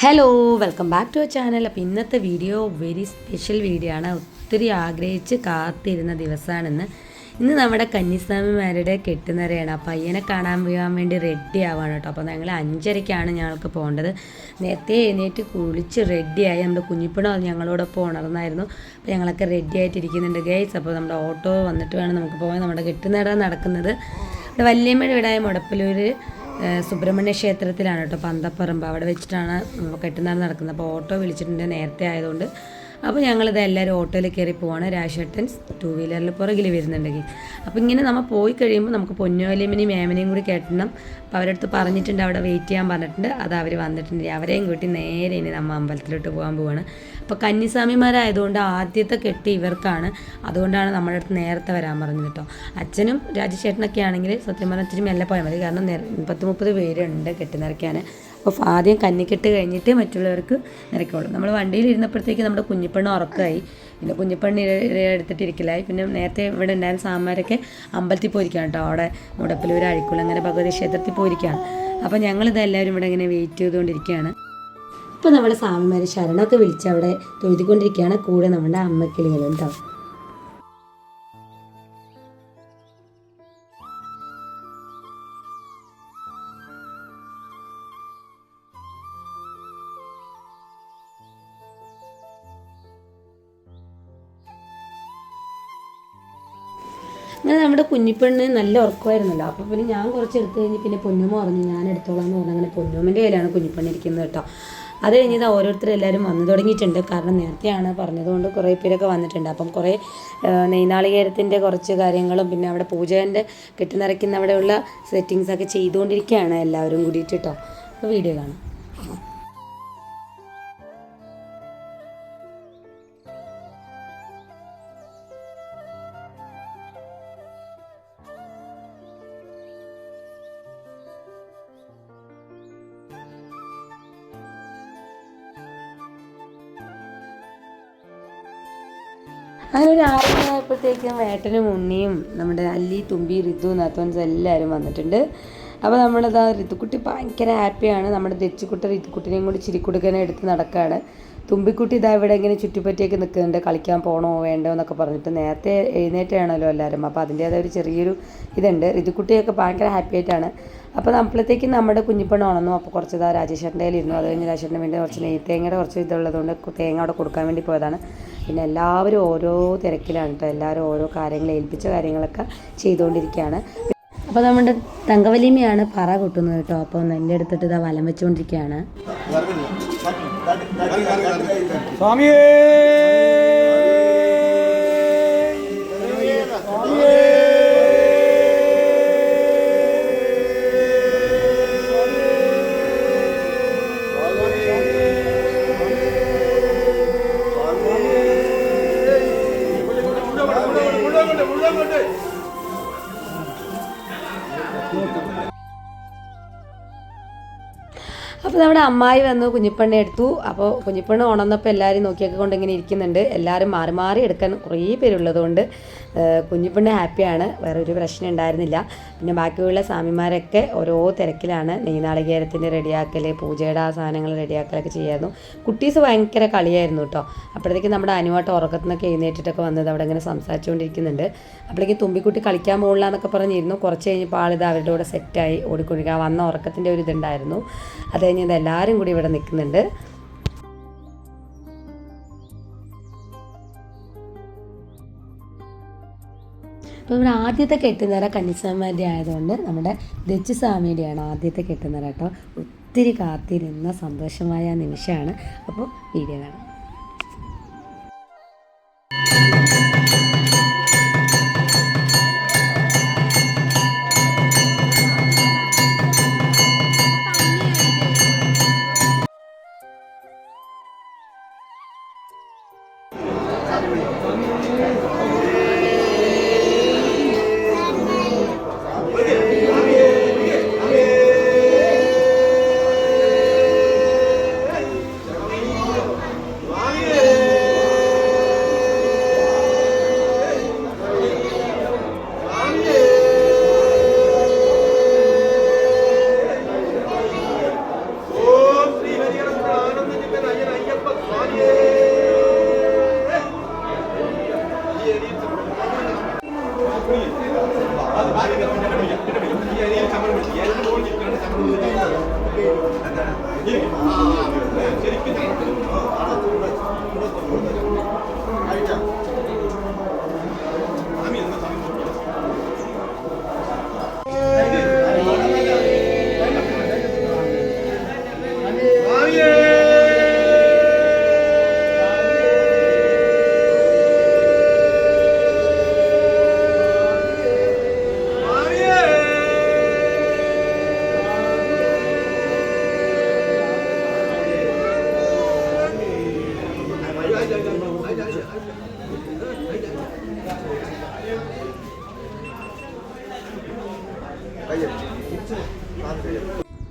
Hello welcome back to our channel. അപ്പോൾ ഇന്നത്തെ video very special video ആണ്. ഒത്തിരി ആഗ്രഹിച്ച് കാത്തിരുന്ന ദിവസമാണിന്ന്. ഇന്ന് നമ്മുടെ കന്യാസ്വാമിമാരുടെ കെട്ടുനിറയാണ്. ആ പയ്യനെ കാണാൻ പോകാൻ വേണ്ടി റെഡി ആവാണ് കേട്ടോ. അപ്പോൾ ഞങ്ങൾ 5:30ക്കാണ് ഞങ്ങൾക്ക് പോകേണ്ടത്. നേരത്തെ എഴുന്നേറ്റ് കുളിച്ച് റെഡിയായി. നമ്മുടെ കുഞ്ഞിപ്പണോ ഞങ്ങളോടൊപ്പം ഉണർന്നായിരുന്നു. അപ്പോൾ ഞങ്ങളൊക്കെ റെഡി ആയിട്ടിരിക്കുന്നുണ്ട് ഗൈസ്. അപ്പോൾ നമ്മുടെ ഓട്ടോ വന്നിട്ട് വേണം നമുക്ക് പോകാൻ. നമ്മുടെ കെട്ടുനിറ നടക്കുന്നത് ഇവിടെ വല്യമ്മയുടെ വീടായ മുടപ്പലൂർ സുബ്രഹ്മണ്യ ക്ഷേത്രത്തിലാണ് കേട്ടോ, പന്തപ്പറമ്പ്. അവിടെ വെച്ചിട്ടാണ് കെട്ടുനിറ നടക്കുന്നത്. അപ്പോൾ ഓട്ടോ വിളിച്ചിട്ടുണ്ട് നേരത്തെ ആയതുകൊണ്ട്. അപ്പോൾ ഞങ്ങളിത് എല്ലാവരും ഓട്ടോയിൽ കയറി പോവാണ്. രാജേട്ടൻ 2 വീലറിൽ പുറകിൽ വരുന്നുണ്ടെങ്കിൽ. അപ്പോൾ ഇങ്ങനെ നമ്മൾ പോയി കഴിയുമ്പോൾ നമുക്ക് പൊന്നുവലിയമ്മനെയും മേമനെയും കൂടി കേട്ടണം. അപ്പോൾ അവരടുത്ത് പറഞ്ഞിട്ടുണ്ട്, അവിടെ വെയിറ്റ് ചെയ്യാൻ പറഞ്ഞിട്ടുണ്ട്. അത് അവർ വന്നിട്ടുണ്ട്. അവരെയും കൂട്ടി നേരെ ഇനി നമ്മൾ അമ്പലത്തിലോട്ട് പോകാൻ പോവാണ്. അപ്പോൾ കന്യാസ്വാമിമാരായതുകൊണ്ട് ആദ്യത്തെ കെട്ട് ഇവർക്കാണ്. അതുകൊണ്ടാണ് നമ്മുടെ അടുത്ത് നേരത്തെ വരാൻ പറഞ്ഞത് കേട്ടോ. അച്ഛനും രാജേട്ടനൊക്കെ ആണെങ്കിൽ സത്യം പറഞ്ഞാൽ ഇച്ചിരി മെല്ലെ പോയാൽ മതി. കാരണം 30 പേരുണ്ട് കെട്ടി നിറയ്ക്കാൻ. അപ്പോൾ ആദ്യം കന്നിക്കെട്ട് കഴിഞ്ഞിട്ട് മറ്റുള്ളവർക്ക് നിറയ്ക്കുള്ളൂ. നമ്മൾ വണ്ടിയിൽ ഇരുന്നപ്പോഴത്തേക്ക് നമ്മുടെ കുഞ്ഞിപ്പെണ്ണ് ഉറക്കമായി. പിന്നെ കുഞ്ഞിപ്പെണ്ണ് എടുത്തിട്ടിരിക്കലായി. പിന്നെ നേരത്തെ ഇവിടെ ഉണ്ടായിരുന്ന സാമാരൊക്കെ അമ്പലത്തിൽ പോയിരിക്കുകയാണ് കേട്ടോ. അവിടെ മുടപ്പലൂർ അഴിക്കുളങ്ങര ഭഗവതി ക്ഷേത്രത്തിൽ പോയിരിക്കുകയാണ്. അപ്പോൾ ഞങ്ങളിത് എല്ലാവരും ഇവിടെ ഇങ്ങനെ വെയിറ്റ് ചെയ്തുകൊണ്ടിരിക്കുകയാണ്. ഇപ്പോൾ നമ്മുടെ സ്വാമിമാർ ശരണമൊക്കെ വിളിച്ച് അവിടെ തൊഴുതിക്കൊണ്ടിരിക്കുകയാണ്. കൂടെ നമ്മുടെ അമ്മക്കിളികളും കേട്ടോ. അങ്ങനെ നമ്മുടെ കുഞ്ഞിപ്പെണ്ണ് നല്ല ഉറക്കമായിരുന്നല്ലോ. അപ്പോൾ പിന്നെ ഞാൻ കുറച്ച് എടുത്തു കഴിഞ്ഞ് പിന്നെ പൊന്നുമ്മ പറഞ്ഞു ഞാൻ എടുത്തോളാം എന്ന് പറഞ്ഞു. അങ്ങനെ പൊന്നുമ്മൻ്റെ കയ്യിലാണ് കുഞ്ഞിപ്പെണ്ണ് ഇരിക്കുന്നത് കേട്ടോ. അത് കഴിഞ്ഞത് ഓരോരുത്തർ എല്ലാവരും വന്നു തുടങ്ങിയിട്ടുണ്ട്. കാരണം നേരത്തെയാണ് പറഞ്ഞതുകൊണ്ട് കുറേ പേരൊക്കെ വന്നിട്ടുണ്ട്. അപ്പം കുറേ നെയ്നാളികേരത്തിൻ്റെ കുറച്ച് കാര്യങ്ങളും പിന്നെ അവിടെ പൂജേൻ്റെ കെട്ടിനിറയ്ക്കുന്ന അവിടെയുള്ള സെറ്റിങ്സൊക്കെ ചെയ്തുകൊണ്ടിരിക്കുകയാണ് എല്ലാവരും കൂടിയിട്ട് കേട്ടോ. അപ്പോൾ വീഡിയോ കാണാം. അങ്ങനെ ഒരു 6 മണിയായപ്പോഴത്തേക്കും ഏട്ടനും ഉണ്ണിയും നമ്മുടെ അല്ലി, തുമ്പി, ഋതു, നാത്തോൻസ് എല്ലാവരും വന്നിട്ടുണ്ട്. അപ്പോൾ നമ്മളത് ഋതുക്കുട്ടി ഭയങ്കര ഹാപ്പിയാണ്. നമ്മുടെ തെച്ചിക്കുട്ടി ഋതുക്കുട്ടിനെയും കൂടി ചിരിക്കുടുക്കനെ എടുത്ത് നടക്കുകയാണ്. തുമ്പിക്കുട്ടി ഇതാ ഇവിടെ ഇങ്ങനെ ചുറ്റിപ്പറ്റിയൊക്കെ നിൽക്കുന്നുണ്ട്. കളിക്കാൻ പോകണോ വേണ്ടോ എന്നൊക്കെ പറഞ്ഞിട്ട്. നേരത്തെ എഴുന്നേറ്റാണല്ലോ എല്ലാവരും. അപ്പോൾ അതിൻ്റേതായ ഒരു ചെറിയൊരു ഇതുണ്ട്. ഋതുക്കുട്ടിയൊക്കെ ഭയങ്കര ഹാപ്പി ആയിട്ടാണ്. അപ്പോൾ നമ്മളത്തേക്കും നമ്മുടെ കുഞ്ഞിപ്പെണ്ണ് ഉണർന്നു. അപ്പോൾ കുറച്ച് രാജേഷേട്ടൻ്റെ കയ്യിലിരുന്നു. അത് കഴിഞ്ഞ് രാജേഷേട്ടന് വേണ്ടി കുറച്ച് നെയ്ത്തേങ്ങയുടെ കുറച്ച് ഇതുള്ളതുകൊണ്ട് തേങ്ങ അവിടെ കൊടുക്കാൻ വേണ്ടി പോയതാണ്. പിന്നെ എല്ലാവരും ഓരോ തിരക്കിലാണ് കേട്ടോ. എല്ലാവരും ഓരോ കാര്യങ്ങൾ ഏൽപ്പിച്ച കാര്യങ്ങളൊക്കെ ചെയ്തുകൊണ്ടിരിക്കുകയാണ്. അപ്പോൾ നമ്മുടെ തങ്കവലിമയാണ് പറ കൊട്ടുന്നത് കേട്ടോ. അപ്പോൾ നെല്ല് എടുത്തിട്ട് ഇതാ വലം വെച്ചുകൊണ്ടിരിക്കുകയാണ്. സ്വാമിയേ അപ്പോൾ നമ്മുടെ അമ്മായി വന്നു കുഞ്ഞിപ്പെണ്ണ എടുത്തു. അപ്പോൾ കുഞ്ഞിപ്പെണ്ണ ഉണർന്നപ്പോൾ എല്ലാവരും നോക്കിയൊക്കെ കൊണ്ട് ഇങ്ങനെ ഇരിക്കുന്നുണ്ട്. എല്ലാവരും മാറി മാറി എടുക്കാൻ കുറേ പേരുള്ളതുകൊണ്ട് കുഞ്ഞിപ്പെണ്ണ ഹാപ്പിയാണ്. വേറെ ഒരു പ്രശ്നം ഉണ്ടായിരുന്നില്ല. പിന്നെ ബാക്കിയുള്ള സ്വാമിമാരൊക്കെ ഓരോ തിരക്കിലാണ്. നെയ്നാളികേരത്തിൻ്റെ റെഡിയാക്കൽ, പൂജയുടെ ആ സാധനങ്ങൾ റെഡിയാക്കലൊക്കെ ചെയ്യായിരുന്നു. കുട്ടീസ് ഭയങ്കര കളിയായിരുന്നു കേട്ടോ. അപ്പോഴത്തേക്കും നമ്മുടെ അനുവാട്ട് ഉറക്കത്തിൽ നിന്നൊക്കെ എഴുന്നേറ്റിട്ടൊക്കെ വന്നത് അവിടെ ഇങ്ങനെ സംസാരിച്ചുകൊണ്ടിരിക്കുന്നുണ്ട്. അപ്പോഴേക്കും തുമ്പിക്കുട്ടി കളിക്കാൻ പോകില്ല എന്നൊക്കെ പറഞ്ഞിരുന്നു. കുറച്ച് കഴിഞ്ഞപ്പോൾ ആളിത് അവരുടെ കൂടെ സെറ്റായി ഓടിക്കൊണ്ടിരിക്കുക. വന്ന ഉറക്കത്തിൻ്റെ ഒരു ഇതുണ്ടായിരുന്നു. അത് കഴിഞ്ഞ് ഇതെല്ലാവരും കൂടി ഇവിടെ നിൽക്കുന്നുണ്ട്. അപ്പോൾ ഇവിടെ ആദ്യത്തെ കെട്ടുനിറ കന്യാസ്വാമിമാരുടെ ആയതുകൊണ്ട് നമ്മുടെ ദച്ചുസ്വാമിയുടെയാണ് ആദ്യത്തെ കെട്ടുനിറ കേട്ടോ. ഒത്തിരി കാത്തിരുന്ന സന്തോഷമായ നിമിഷമാണ്. അപ്പോൾ വീഡിയോ കാണാം.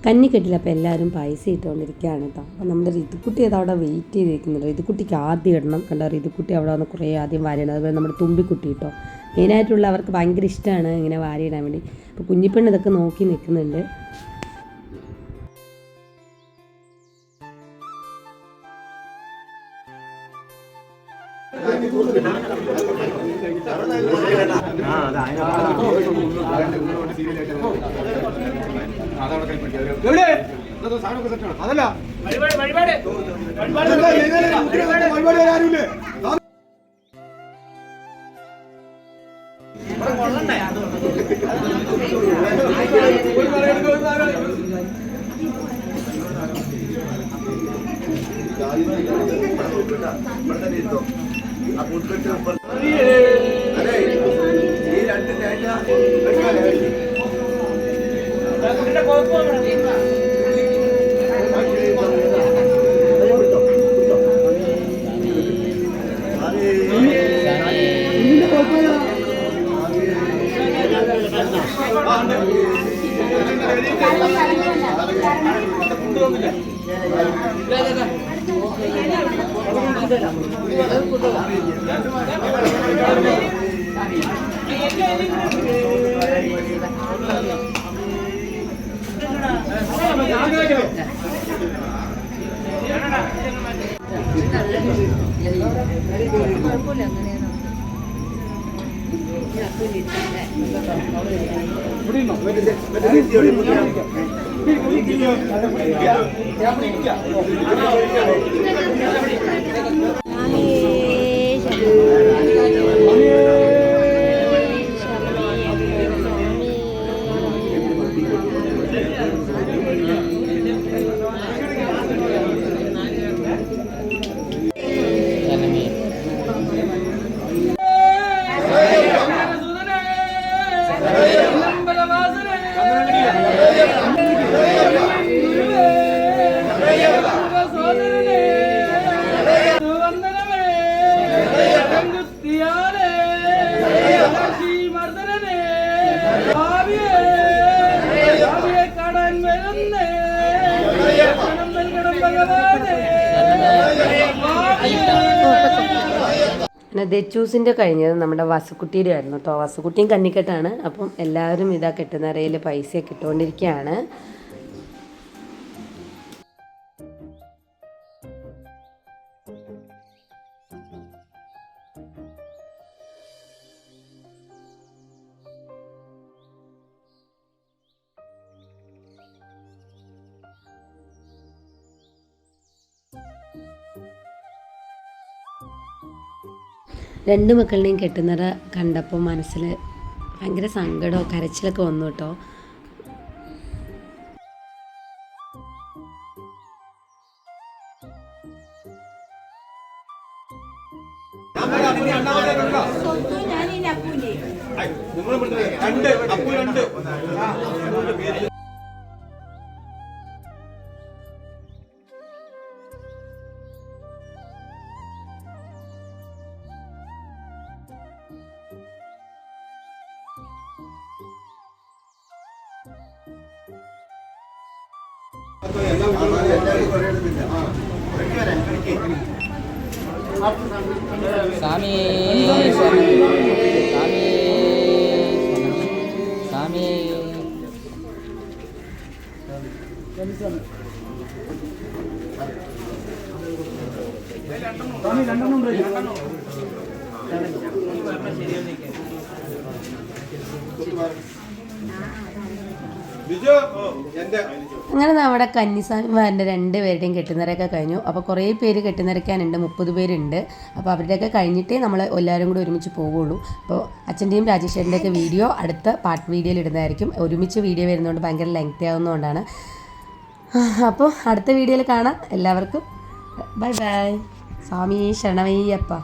കന്നിക്കെട്ടില്ല. അപ്പോൾ എല്ലാവരും പൈസ ഇട്ടുകൊണ്ടിരിക്കുകയാണ് കേട്ടോ. അപ്പോൾ നമ്മുടെ ഋതുക്കുട്ടി അത് അവിടെ വെയിറ്റ് ചെയ്തിരിക്കുന്നുണ്ട്. ഋതുക്കുട്ടിക്ക് ആദ്യം ഇടണം. കണ്ടോ, ഋതുക്കുട്ടി അവിടെ വന്ന് കുറേ ആദ്യം വാരിയിടണം. അതുപോലെ നമ്മുടെ തുമ്പിക്കുട്ടി കേട്ടോ, മെയിനായിട്ടുള്ള അവർക്ക് ഭയങ്കര ഇഷ്ടമാണ് ഇങ്ങനെ വാരിയിടാൻ വേണ്ടി. അപ്പോൾ കുഞ്ഞിപ്പെണ്ണ് ഇതൊക്കെ നോക്കി നിൽക്കുന്നുണ്ട്. അതല്ല പിന്നെ ദച്ചൂസിൻ്റെ കഴിഞ്ഞത് നമ്മുടെ വസുക്കുട്ടിയുടെ ആയിരുന്നു കേട്ടോ. വസുക്കുട്ടിയും കന്നിക്കെട്ടാണ്. അപ്പം എല്ലാവരും ഇതാ കെട്ടുന്നറയിൽ പൈസയൊക്കെ ഇട്ടുകൊണ്ടിരിക്കുകയാണ്. രണ്ട് മക്കളുടെയും കെട്ടുന്നറ കണ്ടപ്പോൾ മനസ്സിൽ ഭയങ്കര സങ്കടമോ കരച്ചിലൊക്കെ വന്നു കേട്ടോ. സ്വാമി സ്വാമി അങ്ങനെ നമ്മുടെ കന്നിസ്വാമിമാരുടെ 2 പേരുടെയും കെട്ടുനിറയൊക്കെ കഴിഞ്ഞു. അപ്പോൾ കുറേ പേര് കെട്ടുനിറയ്ക്കാനുണ്ട്, 30 പേരുണ്ട്. അപ്പോൾ അവരുടെയൊക്കെ കഴിഞ്ഞിട്ടേ നമ്മൾ എല്ലാവരും കൂടി ഒരുമിച്ച് പോവുള്ളൂ. അപ്പോൾ അച്ഛൻ്റെയും രാജേഷേട്ടൻ്റെയൊക്കെ വീഡിയോ അടുത്ത പാർട്ട് വീഡിയോയിൽ ഇടുന്നതായിരിക്കും. ഒരുമിച്ച് വീഡിയോ വരുന്നതുകൊണ്ട് ഭയങ്കര ലെങ്തി ആവുന്നതുകൊണ്ടാണ്. അപ്പോൾ അടുത്ത വീഡിയോയിൽ കാണാം. എല്ലാവർക്കും ബൈ ബൈ. സ്വാമി ശരണമയ്യപ്പ.